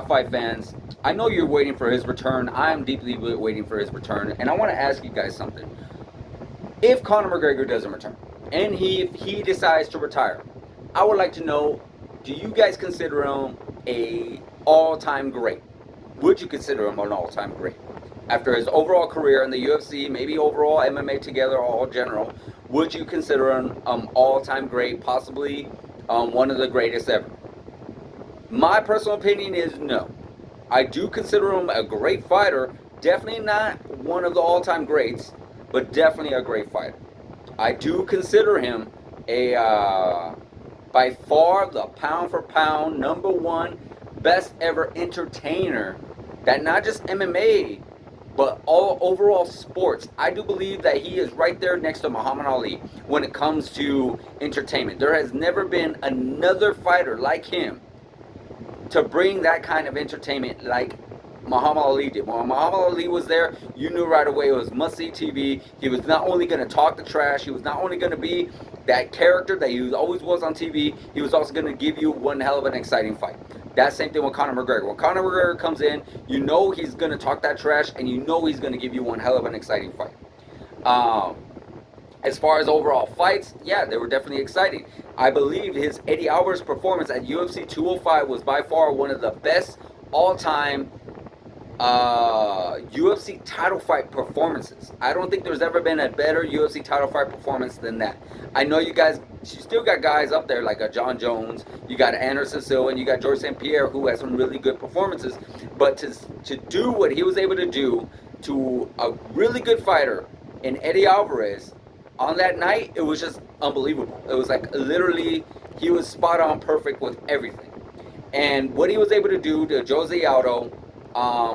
Top 5 fans, I know you're waiting for his return. I'm deeply waiting for his return. And I want to ask you guys something. If Conor McGregor doesn't return, and he decides to retire, I would like to know, do you guys consider him a all-time great? Would you consider him an all-time great? After his overall career in the UFC, maybe overall MMA together, all general, would you consider him all-time great, possibly one of the greatest ever? My personal opinion is no. I do consider him a great fighter. Definitely not one of the all-time greats, but definitely a great fighter. I do consider him a by far the pound for pound number one best ever entertainer. That not just MMA, but all overall sports. I do believe that he is right there next to Muhammad Ali when it comes to entertainment. There has never been another fighter like him to bring that kind of entertainment like Muhammad Ali did. When Muhammad Ali was there, you knew right away it was must-see TV. He was not only going to talk the trash, he was not only going to be that character that he always was on TV, he was also going to give you one hell of an exciting fight. That same thing with Conor McGregor. When Conor McGregor comes in, you know he's going to talk that trash, and you know he's going to give you one hell of an exciting fight. As far as overall fights, yeah, they were definitely exciting. I believe his Eddie Alvarez performance at UFC 205 was by far one of the best all-time UFC title fight performances. I don't think there's ever been a better UFC title fight performance than that. I know you still got guys up there like a John Jones, you got Anderson Silva, and you got George St. Pierre who has some really good performances. But to do what he was able to do to a really good fighter in Eddie Alvarez on that night, it was just unbelievable. It was like literally he was spot on perfect with everything. And what he was able to do to Jose Aldo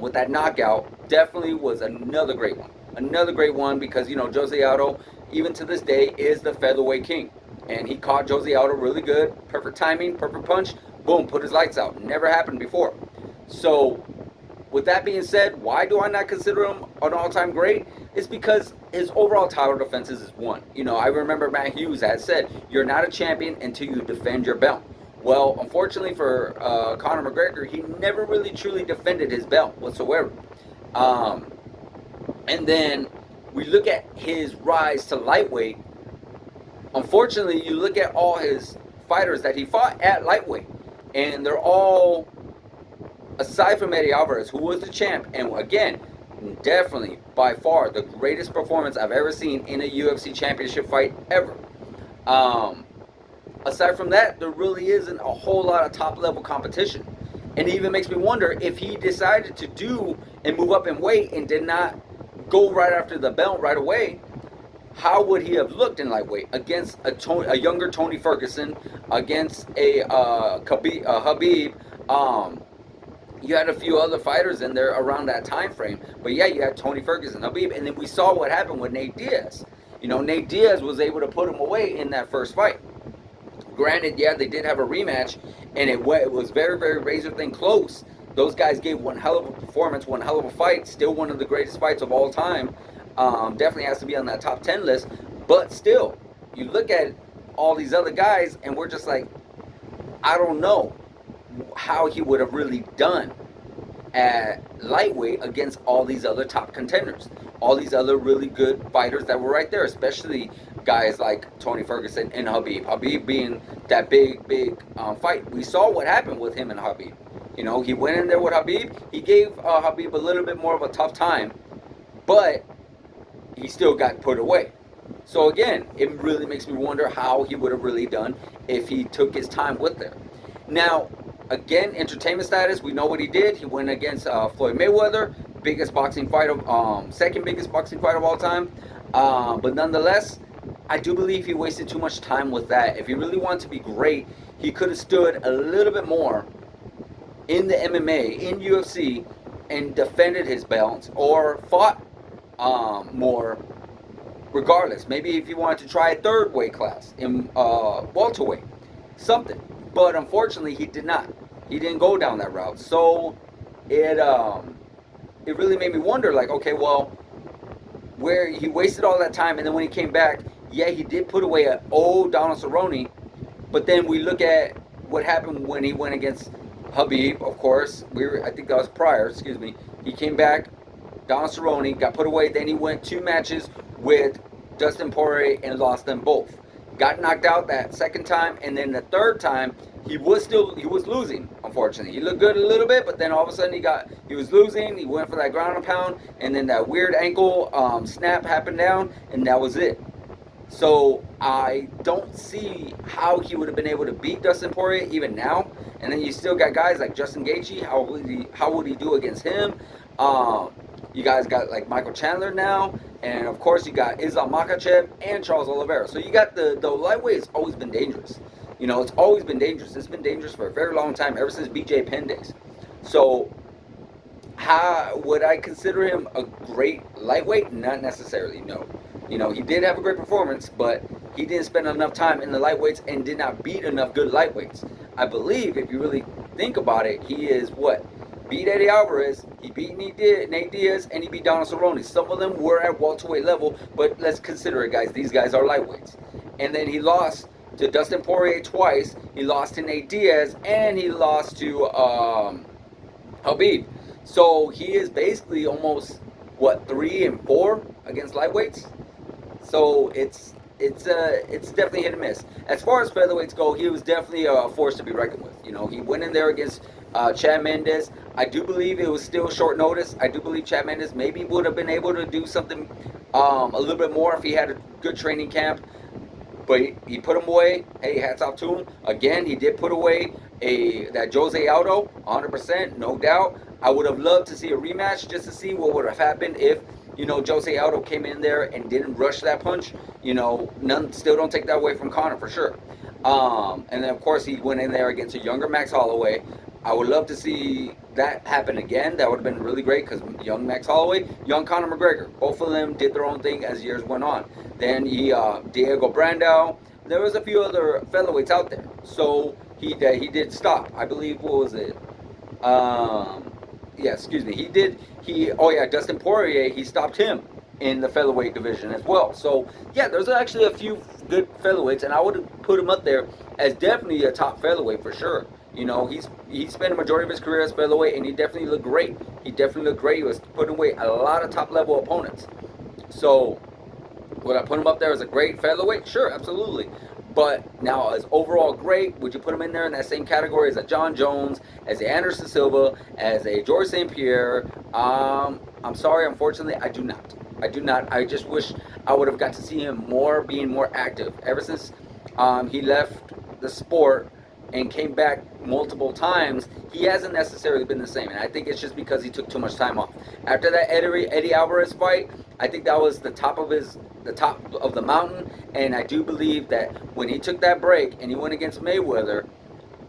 with that knockout definitely was another great one. Another great one because, you know, Jose Aldo, even to this day, is the featherweight king. And he caught Jose Aldo really good. Perfect timing, perfect punch. Boom, put his lights out. Never happened before. So, with that being said, why do I not consider him an all-time great? It's because his overall title defenses is one. You know, I remember Matt Hughes had said, you're not a champion until you defend your belt. Well, unfortunately for Conor McGregor, he never really truly defended his belt whatsoever. And then we look at his rise to lightweight. Unfortunately, you look at all his fighters that he fought at lightweight, and they're all, aside from Eddie Alvarez, who was the champ, and again, definitely by far the greatest performance I've ever seen in a UFC championship fight ever. Aside from that, there really isn't a whole lot of top-level competition. And it even makes me wonder if he decided to do and move up in weight and did not go right after the belt right away, how would he have looked in lightweight against a younger Tony Ferguson, against a Habib? You had a few other fighters in there around that time frame. But yeah, you had Tony Ferguson, Habib, and then we saw what happened with Nate Diaz. You know, Nate Diaz was able to put him away in that first fight. Granted, yeah, they did have a rematch, and it was very, very razor-thin close. Those guys gave one hell of a performance, one hell of a fight. Still one of the greatest fights of all time. Definitely has to be on that top 10 list. But still, you look at all these other guys, and we're just like, I don't know how he would have really done at lightweight against all these other top contenders. All these other really good fighters that were right there, especially guys like Tony Ferguson and Habib. Habib being that big fight. We saw what happened with him and Habib. You know, he went in there with Habib. He gave Habib a little bit more of a tough time, but he still got put away. So again, it really makes me wonder how he would have really done if he took his time with there. Now, again, entertainment status, we know what he did. He went against Floyd Mayweather, biggest boxing fight of, second biggest boxing fight of all time. But nonetheless, I do believe he wasted too much time with that. If he really wanted to be great, he could have stood a little bit more in the MMA, in UFC, and defended his belts or fought more regardless. Maybe if he wanted to try a third weight class in welterweight, something. But unfortunately, he did not. He didn't go down that route. So it really made me wonder, like, okay, well, where he wasted all that time, and then when he came back, yeah, he did put away an old Donald Cerrone, but then we look at what happened when he went against Habib, of course, I think that was prior, excuse me. He came back, Donald Cerrone, got put away. Then he went 2 matches with Dustin Poirier and lost them both. Got knocked out that second time, and then the third time he was losing. Unfortunately, he looked good a little bit, but then all of a sudden he was losing. He went for that ground and pound, and then that weird ankle snap happened down, and that was it. So I don't see how he would have been able to beat Dustin Poirier even now. And then you still got guys like Justin Gaethje. How would he do against him? You guys got like Michael Chandler now, and of course you got Islam Makhachev and Charles Oliveira. So you got the lightweight has always been dangerous. You know, it's always been dangerous. It's been dangerous for a very long time, ever since BJ Penn days. So how would I consider him a great lightweight? Not necessarily, no. You know, he did have a great performance, but he didn't spend enough time in the lightweights and did not beat enough good lightweights. I believe, if you really think about it, he is what? Beat Eddie Alvarez, he beat Nate Diaz, and he beat Donald Cerrone. Some of them were at welterweight level, but let's consider it, guys. These guys are lightweights. And then he lost to Dustin Poirier twice. He lost to Nate Diaz, and he lost to Habib. So he is basically almost, what, 3-4 against lightweights? So it's definitely hit and miss. As far as featherweights go, he was definitely a force to be reckoned with. You know, he went in there against Chad Mendes. I do believe it was still short notice. I do believe Chad Mendes maybe would have been able to do something a little bit more if he had a good training camp. But he put him away. Hey, hats off to him. Again, he did put away that Jose Aldo, 100%, no doubt. I would have loved to see a rematch just to see what would have happened if, you know, Jose Aldo came in there and didn't rush that punch. You know, still don't take that away from Conor for sure. And then, of course, he went in there against a younger Max Holloway. I would love to see that happen again. That would have been really great because young Max Holloway, young Conor McGregor, both of them did their own thing as years went on. Then Diego Brandao. There was a few other featherweights out there. So he did stop. I believe, what was it? Yeah, excuse me. Dustin Poirier, he stopped him in the featherweight division as well. So, yeah, there's actually a few good featherweights, and I would have put him up there as definitely a top featherweight for sure. You know, he spent a majority of his career as featherweight, and he definitely looked great. He was putting away a lot of top-level opponents. So, would I put him up there as a great featherweight? Sure, absolutely. But now, as overall great, would you put him in there in that same category as a John Jones, as a Anderson Silva, as a George St. Pierre? I'm sorry, unfortunately, I do not. I just wish I would have got to see him being more active. Ever since he left the sport and came back multiple times, he hasn't necessarily been the same. And I think it's just because he took too much time off. After that Eddie Alvarez fight, I think that was the top of the mountain. And I do believe that when he took that break and he went against Mayweather,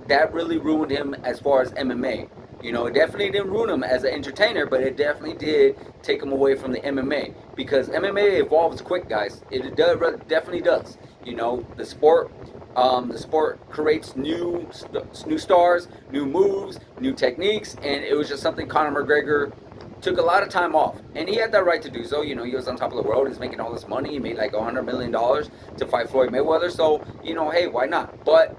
that really ruined him as far as MMA. You know, it definitely didn't ruin him as an entertainer, but it definitely did take him away from the MMA. Because MMA evolves quick, guys. It definitely does. You know, the sport creates new stars, new moves, new techniques, and it was just something Conor McGregor took a lot of time off. And he had that right to do so. You know, he was on top of the world. He's making all this money. He made like $100 million to fight Floyd Mayweather. So, you know, hey, why not? But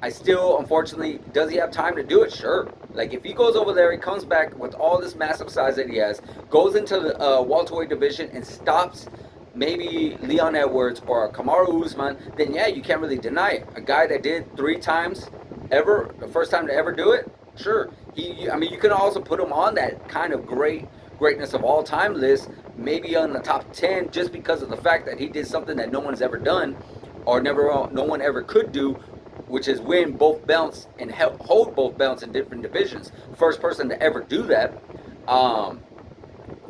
I still, unfortunately, does he have time to do it? Sure. Like, if he goes over there, he comes back with all this massive size that he has, goes into the welterweight division and stops maybe Leon Edwards or Kamaru Usman, then yeah, you can't really deny it. A guy that did 3 times ever, the first time to ever do it, sure. You can also put him on that kind of greatness of all time list, maybe on the top 10, just because of the fact that he did something that no one's ever done, or no one ever could do, which is win both belts and hold both belts in different divisions. First person to ever do that.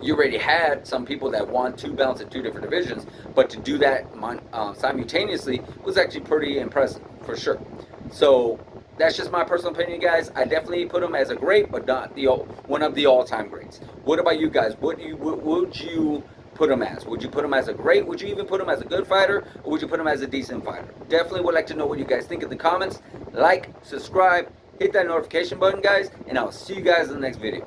You already had some people that won 2 belts in 2 different divisions, but to do that simultaneously was actually pretty impressive, for sure. So that's just my personal opinion, guys. I definitely put him as a great, but not one of the all-time greats. What about you guys? What would you put him as? Would you put him as a great? Would you even put him as a good fighter? Or would you put him as a decent fighter? Definitely would like to know what you guys think in the comments. Like, subscribe, hit that notification button, guys, and I'll see you guys in the next video.